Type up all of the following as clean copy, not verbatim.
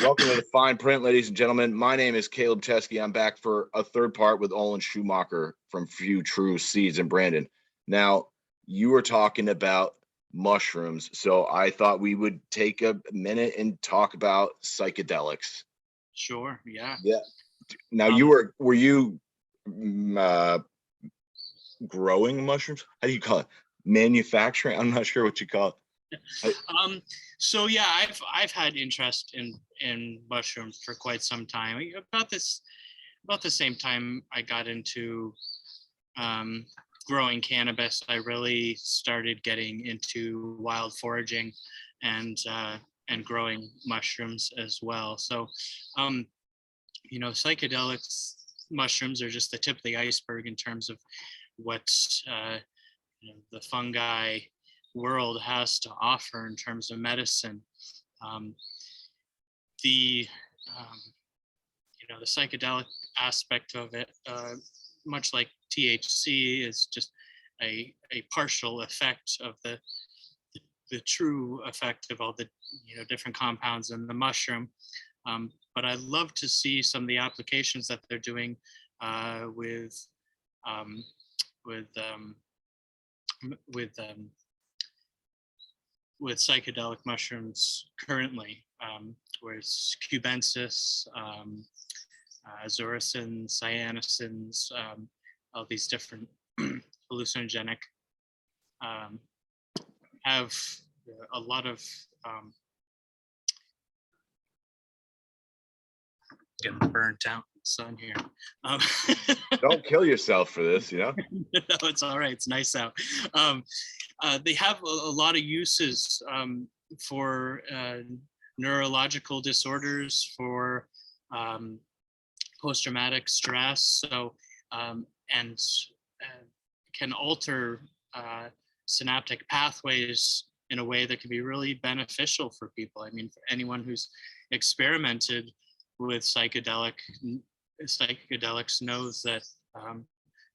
Welcome to the Fine Print, ladies and gentlemen. My name is Caleb Chesky. I'm back for a third part with Olin Schumacher from Few True Seeds in Brandon. Now, you were talking about mushrooms, so I thought we would take a minute and talk about psychedelics. Sure. Yeah. Yeah. Now, were you growing mushrooms? How do you call it? Manufacturing? I'm not sure what you call it. So yeah, I've had interest in mushrooms for quite some time. About the same time I got into growing cannabis, I really started getting into wild foraging and growing mushrooms as well. So psychedelics mushrooms are just the tip of the iceberg in terms of what the fungi world has to offer in terms of medicine. The the psychedelic aspect of it, much like THC, is just a partial effect of the true effect of all the different compounds in the mushroom. But I'd love to see some of the applications that they're doing with psychedelic mushrooms currently, where it's cubensis, azuracin, cyanosins, all these different hallucinogenic, have a lot of getting burnt out in the sun here. Don't kill yourself for this, No, it's all right. It's nice out. They have a lot of uses for neurological disorders, for post-traumatic stress, so and can alter synaptic pathways in a way that can be really beneficial for people. I mean, for anyone who's experimented with psychedelics knows that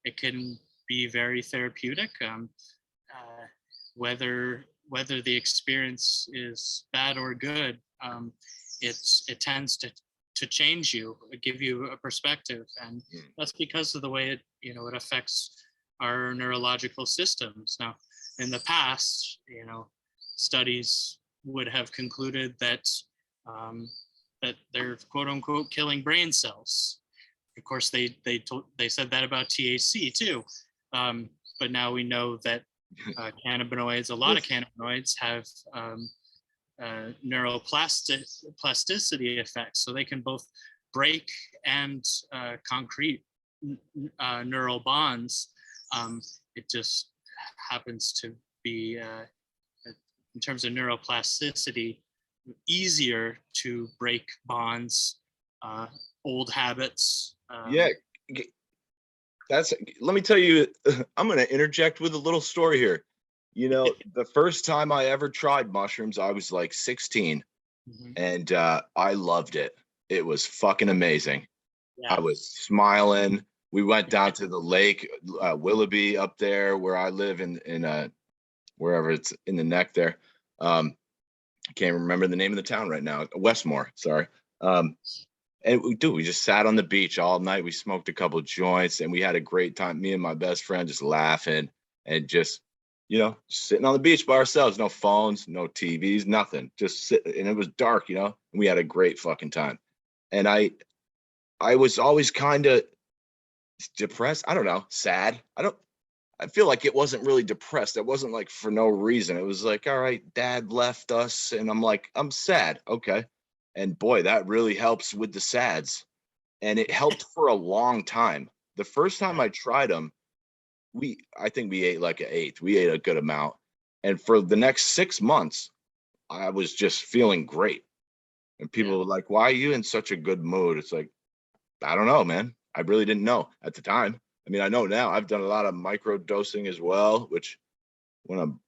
it can be very therapeutic. Whether the experience is bad or good, it tends to change you, give you a perspective, and that's because of the way it affects our neurological systems. Now, in the past, studies would have concluded that that they're quote unquote killing brain cells. Of course, they said that about THC too, but now we know that cannabinoids, a lot of cannabinoids have neuroplasticity effects, so they can both break and concrete neural bonds. It just happens to be, in terms of neuroplasticity, easier to break bonds, old habits. Let me tell you, I'm going to interject with a little story here. The first time I ever tried mushrooms, I was like 16, and I loved it. It was fucking amazing. Yeah. I was smiling. We went down to the lake, Willoughby up there where I live in wherever it's in the neck there. I can't remember the name of the town right now. Westmore, sorry. And we just sat on the beach all night. We smoked a couple of joints and we had a great time. Me and my best friend just laughing and just, sitting on the beach by ourselves. No phones, no TVs, nothing. Just sitting. And it was dark, and we had a great fucking time. And I was always kind of depressed. I don't know, sad. I feel like it wasn't really depressed. It wasn't like for no reason. It was like, all right, dad left us. And I'm like, I'm sad. Okay. And boy, that really helps with the sads. And it helped for a long time. The first time I tried them, I think we ate like an eighth. We ate a good amount. And for the next 6 months, I was just feeling great. And people were like, why are you in such a good mood? It's like, I don't know, man. I really didn't know at the time. I mean, I know now. I've done a lot of micro dosing as well, which when I'm,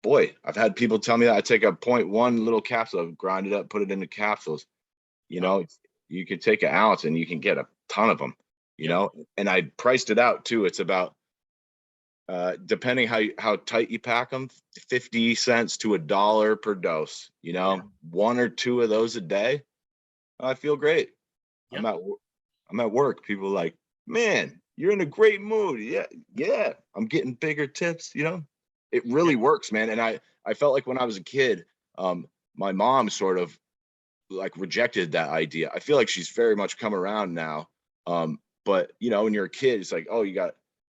boy, I've had people tell me that I take a 0.1 little capsule, grind it up, put it into capsules. You could take an ounce and you can get a ton of them, and I priced it out too. It's about depending how tight you pack them, 50 cents to $1 per dose. You know, Yeah. 1 or 2 of those a day, I feel great. Yep. I'm at work. People are like, man, you're in a great mood. Yeah. I'm getting bigger tips. You know, it really Yeah. works, man. And I felt like when I was a kid, my mom sort of like rejected that idea. I feel like she's very much come around now. But you know, when you're a kid, it's like, oh,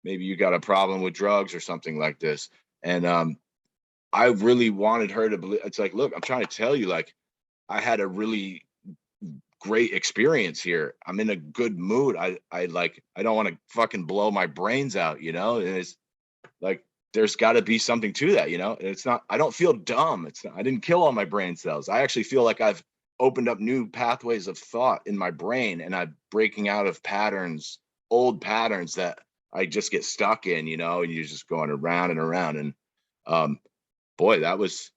maybe you got a problem with drugs or something like this. And I really wanted her to believe. It's like, look, I'm trying to tell you, like, I had a really great experience here. I'm in a good mood. I don't want to fucking blow my brains out, you know? And it's like there's got to be something to that, you know? And it's not, I don't feel dumb. It's not, I didn't kill all my brain cells. I actually feel like I've opened up new pathways of thought in my brain, and I'm breaking out of patterns, old patterns that I just get stuck in, you know, and you're just going around and around. And boy, that was,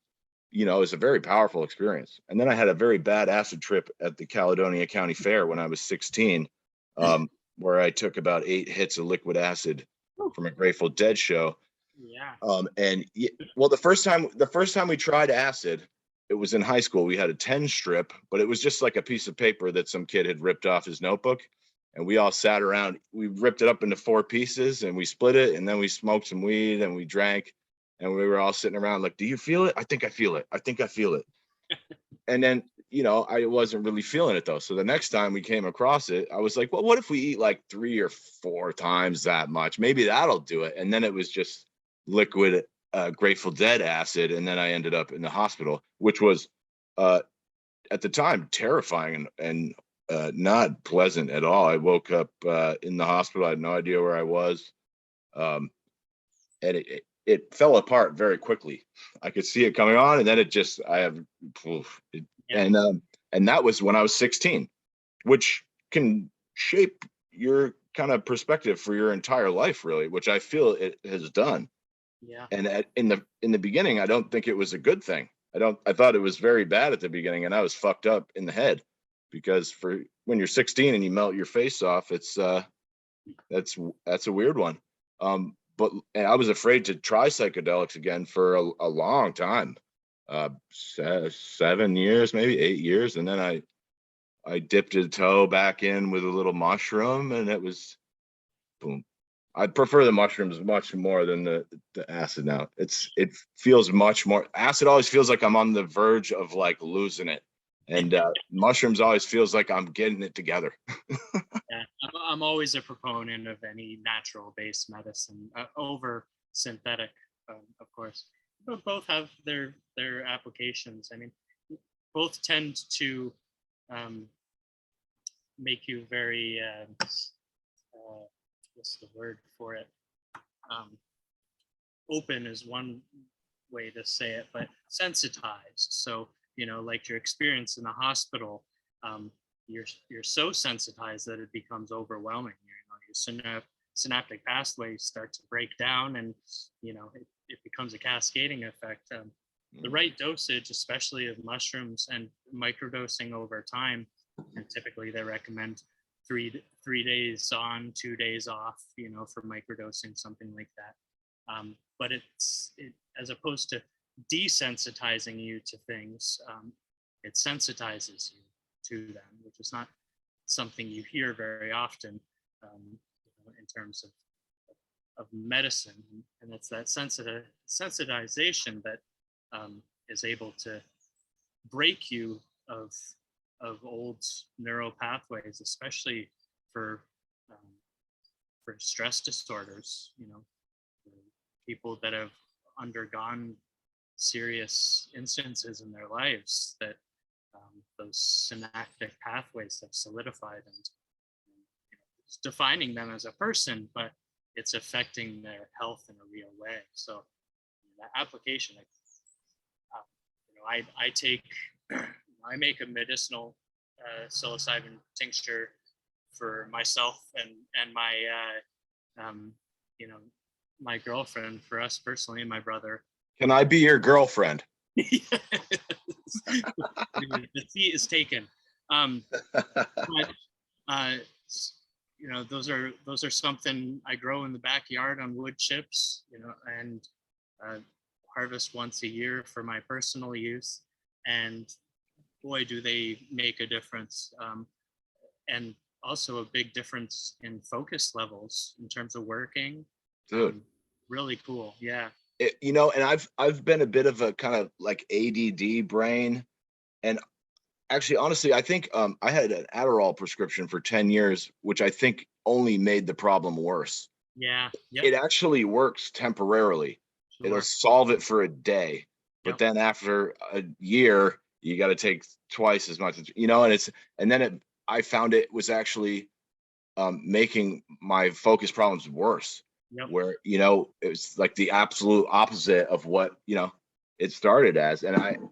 you know, it was a very powerful experience. And then I had a very bad acid trip at the Caledonia County Fair when I was 16, where I took about 8 hits of liquid acid from a Grateful Dead show. Yeah. Well, the first time we tried acid, it was in high school. We had a 10 strip, but it was just like a piece of paper that some kid had ripped off his notebook. And we all sat around, we ripped it up into 4 pieces and we split it. And then we smoked some weed and we drank. And we were all sitting around like, do you feel it? I think I feel it. I think I feel it. And then, you know, I wasn't really feeling it though. So the next time we came across it, I was like, well, what if we eat like 3 or 4 times that much? Maybe that'll do it. And then it was just liquid Grateful Dead acid. And then I ended up in the hospital, which was at the time terrifying and not pleasant at all. I woke up in the hospital. I had no idea where I was. And it fell apart very quickly. I could see it coming on, and then Yeah. and that was when I was 16, which can shape your kind of perspective for your entire life, really, which I feel it has done. Yeah. And in the beginning, I don't think it was a good thing. I thought it was very bad at the beginning, and I was fucked up in the head because for when you're 16 and you melt your face off, it's that's a weird one. But I was afraid to try psychedelics again for a long time, 7 years, maybe 8 years, and then I dipped a toe back in with a little mushroom, and it was boom. I prefer the mushrooms much more than the acid now. It feels much more. Acid always feels like I'm on the verge of like losing it, and mushrooms always feels like I'm getting it together. Yeah, I'm always a proponent of any natural-based medicine over synthetic, of course. But both have their applications. I mean, both tend to um, make you very what's the word for it? Open is one way to say it, but sensitized. So you know, like your experience in the hospital. You're so sensitized that it becomes overwhelming. You know, your synaptic pathways start to break down, and you know it becomes a cascading effect. The right dosage, especially of mushrooms and microdosing over time, and typically they recommend three days on, 2 days off. You know, for microdosing, something like that. But it as opposed to desensitizing you to things, it sensitizes you to them, which is not something you hear very often in terms of medicine. And it's that sensitization that is able to break you of old neural pathways, especially for stress disorders. You know, people that have undergone serious instances in their lives that those synaptic pathways have solidified, and you know, it's defining them as a person, but it's affecting their health in a real way. So that application, you know, I take, I make a medicinal psilocybin tincture for myself and my, you know, my girlfriend, for us personally, and my brother. Can I be your girlfriend? The seat is taken. But those are something I grow in the backyard on wood chips, and uh, harvest once a year for my personal use. And boy, do they make a difference. And also a big difference in focus levels in terms of working. Dude. Really cool. Yeah. And I've been a bit of a kind of like ADD brain. And actually, honestly, I think I had an Adderall prescription for 10 years, which I think only made the problem worse. Yeah. Yep. It actually works temporarily. Sure. It'll solve it for a day. But Yep. then after a year, you got to take twice as much, and then I found it was actually making my focus problems worse. Yep. Where, it was like the absolute opposite of what, it started as. And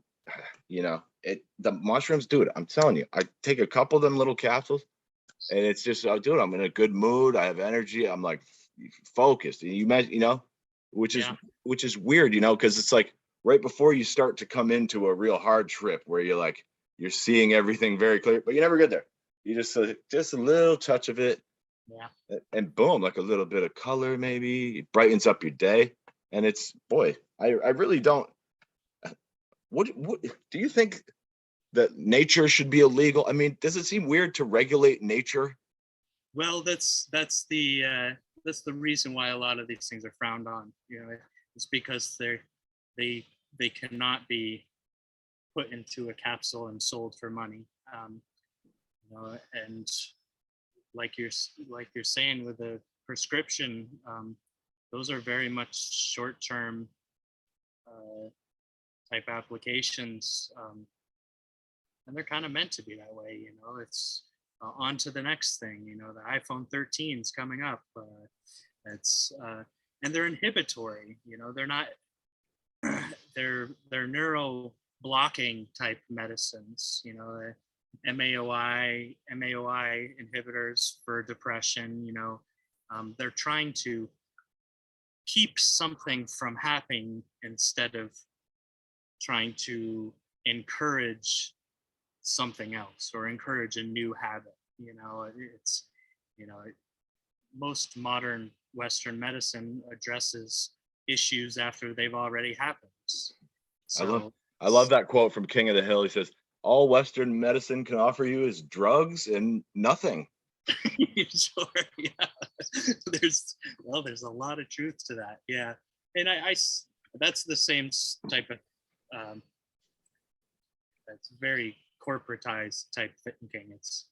the mushrooms, dude, I'm telling you, I take a couple of them little capsules and it's just, dude, I'm in a good mood. I have energy. I'm like focused. And you imagine, which is weird, because it's like right before you start to come into a real hard trip where you're seeing everything very clear, but you never get there. You just a little touch of it. Yeah. And boom, like a little bit of color, maybe it brightens up your day. And it's, boy, I really don't. What do you think that nature should be illegal? I mean, does it seem weird to regulate nature? Well, that's the reason why a lot of these things are frowned on. It's because they cannot be put into a capsule and sold for money. And like you're saying with a prescription, those are very much short-term type applications, and they're kind of meant to be that way. It's on to the next thing. The iPhone 13 is coming up. And they're inhibitory. They're not. They're neuro blocking type medicines. MAOI inhibitors for depression. They're trying to keep something from happening instead of trying to encourage something else or encourage a new habit. It's most modern Western medicine addresses issues after they've already happened. So I love that quote from King of the Hill. He says, all Western medicine can offer you is drugs and nothing. Sure, yeah. There's a lot of truth to that. Yeah. And I that's the same type of that's very corporatized type thinking. It's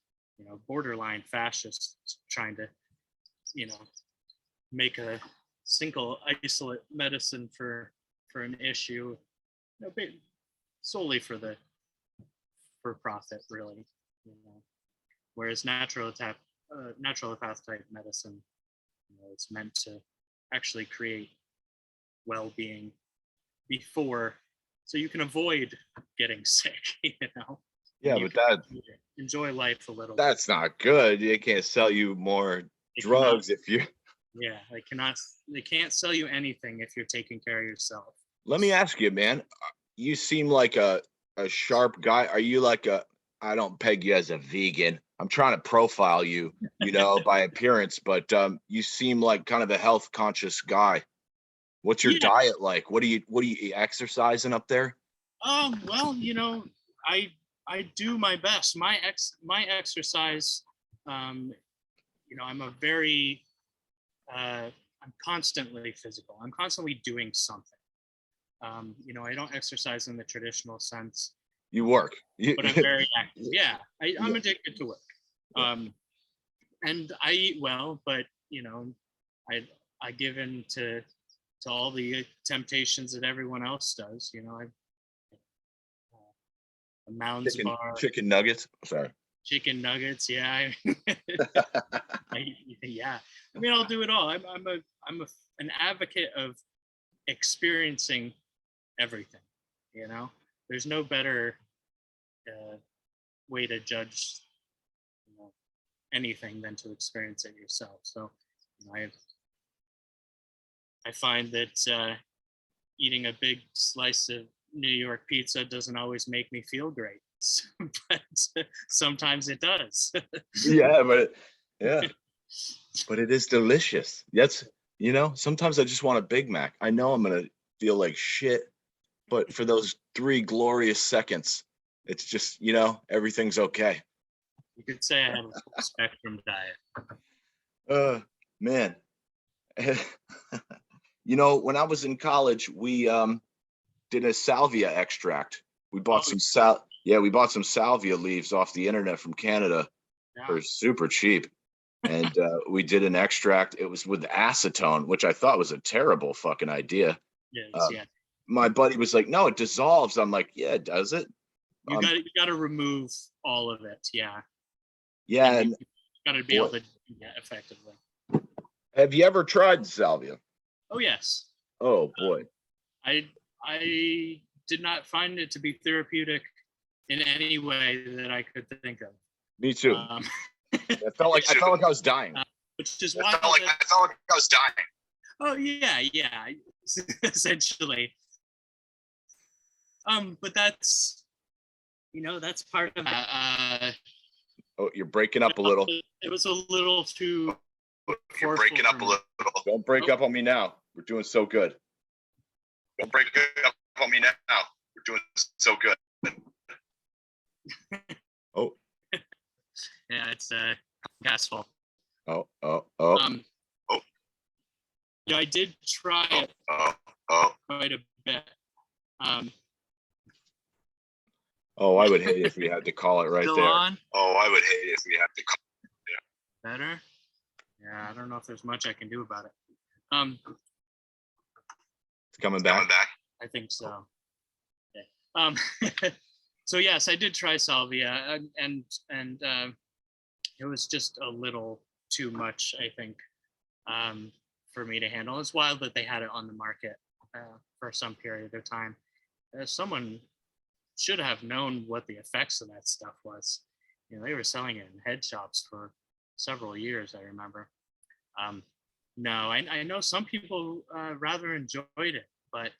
borderline fascist trying to make a single isolate medicine for an issue, solely for profit, really. Whereas naturopath type medicine, it's meant to actually create well-being before, so you can avoid getting sick. Yeah, but that enjoy life a little. That's not good. They can't sell you more drugs if you. Yeah, they can't sell you anything if you're taking care of yourself. Let me ask you, man. You seem like a sharp guy. Are you like I don't peg you as a vegan. I'm trying to profile you, by appearance, but you seem like kind of a health conscious guy. What's your diet like? What are you exercising up there? Well, I do my best. My exercise, I'm constantly physical. I'm constantly doing something. I don't exercise in the traditional sense. You work. But I'm very active. Yeah, I'm addicted to work. And I eat well, but I give in to all the temptations that everyone else does. A Mounds bar, chicken nuggets. Sorry. Chicken nuggets. Yeah. Yeah. I mean, I'll do it all. I'm an advocate of experiencing everything. There's no better way to judge anything than to experience it yourself. So I find that eating a big slice of New York pizza doesn't always make me feel great, but sometimes it does. Yeah, but yeah. but it is delicious. Sometimes I just want a Big Mac. I know I'm gonna feel like shit, but for those 3 glorious seconds, it's just, everything's okay. You could say I have a full spectrum diet. Man. When I was in college, we did a salvia extract. We bought we bought some salvia leaves off the internet from Canada for super cheap. And we did an extract. It was with acetone, which I thought was a terrible fucking idea. Yeah. My buddy was like, "No, it dissolves." I'm like, "Yeah, does it?" You got to remove all of it. Yeah. Yeah. And you got to be able to do that effectively. Have you ever tried salvia? Oh yes. Oh boy. I did not find it to be therapeutic in any way that I could think of. Me too. I felt like I was dying. Which is why I felt like I was dying. Oh yeah, essentially. But that's part of that. Oh, you're breaking up a little. It was a little too. You're breaking up a little. Don't break up on me now. We're doing so good. Don't break up on me now. We're doing so good. Oh. Yeah, it's gasful. Oh. I did try it quite a bit. I would hate if we had to call it right Still there. On? I would hate if we had to call it. Better? Yeah, I don't know if there's much I can do about it. It's coming back. I think so. Okay. So yes, I did try salvia, and it was just a little too much, I think, for me to handle. It's wild that they had it on the market for some period of time. Someone should have known what the effects of that stuff was. They were selling it in head shops for several years, I remember. No, I know some people rather enjoyed it, but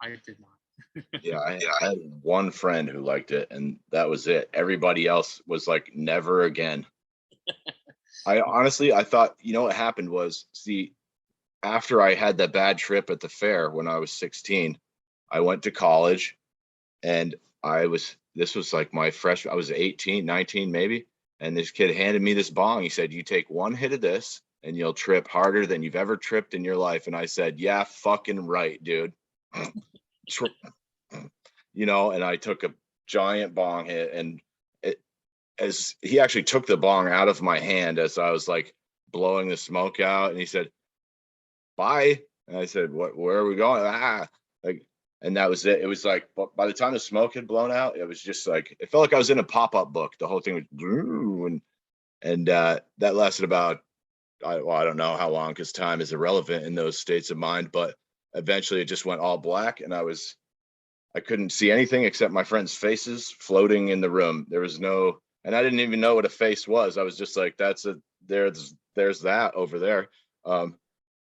I did not. Yeah, I had one friend who liked it, and that was it. Everybody else was like, never again. I thought, what happened was, after I had that bad trip at the fair when I was 16, I went to college, and this was like I was 18, 19 maybe. And this kid handed me this bong. He said, "You take one hit of this and you'll trip harder than you've ever tripped in your life." And I said, "Yeah, fucking right, dude." And I took a giant bong hit, and as he actually took the bong out of my hand as I was like blowing the smoke out, and he said, "Bye." And I said, where are we going? And that was it. It was like, by the time the smoke had blown out, it was just like, it felt like I was in a pop-up book. The whole thing was, and that lasted about, I don't know how long, because time is irrelevant in those states of mind, but eventually it just went all black, and I couldn't see anything except my friends' faces floating in the room. There was and I didn't even know what a face was. I was just like, there's that over there.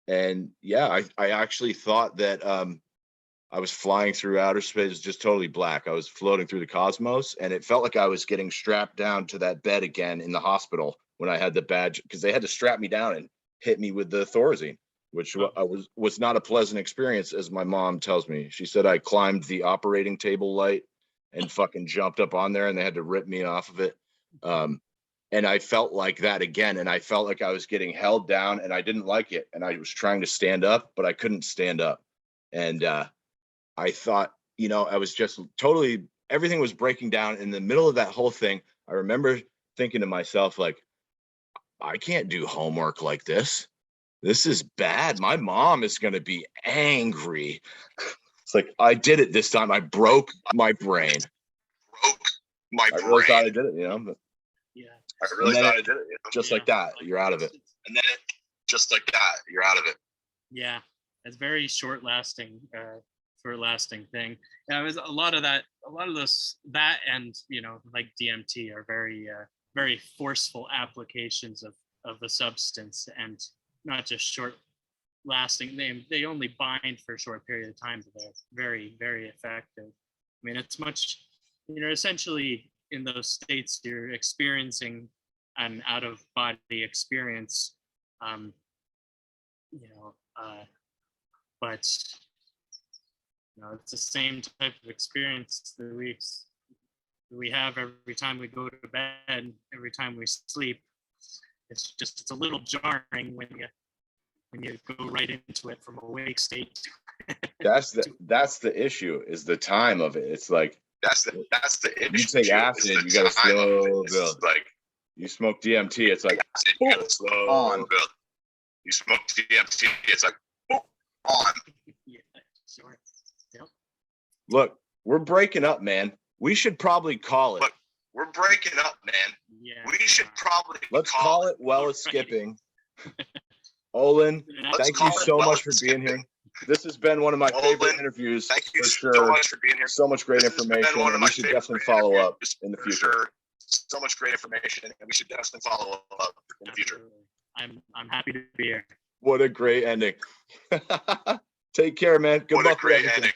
And yeah, I actually thought that I was flying through outer space, just totally black. I was floating through the cosmos, and it felt like I was getting strapped down to that bed again in the hospital when I had the badge, because they had to strap me down and hit me with the Thorazine, which was not a pleasant experience, as my mom tells me. She said I climbed the operating table light and fucking jumped up on there, and they had to rip me off of it. And I felt like that again, and I felt like I was getting held down, and I didn't like it. And I was trying to stand up, but I couldn't stand up. And I thought, I was just totally, everything was breaking down. In the middle of that whole thing, I remember thinking to myself, like, I can't do homework like this. This is bad. My mom is going to be angry. It's like, I did it this time. I broke my brain. I really thought I did it, But yeah. I really thought I did it. Just like that, you're out of it. And then just like that, you're out of it. Yeah, it's very short lasting thing. Yeah, it was a lot of those, that and like DMT are very very forceful applications of the substance, and not just short lasting. They only bind for a short period of time, but they're very, very effective. I mean, it's much, essentially in those states you're experiencing an out of body experience, but it's the same type of experience that we have every time we go to bed, every time we sleep. It's a little jarring when you go right into it from a wake state. That's the issue, is the time of it. It's like that's the issue. You take acid, you gotta slow build. Like you smoke DMT, it's like you gotta slow on build. You smoke DMT, it's like on. Yeah, sure. Yep. Look, we're breaking up, man. We should probably call it. Look, we're breaking up, man. Yeah. We should probably call it well as skipping. Olin, thank you so much for being here. This has been one of my favorite interviews. Thank you so much for being here. So much great information, and we should definitely follow up in the future. So much great information, and we should definitely follow up in the future. I'm happy to be here. What a great ending. Take care, man. Good luck with everything.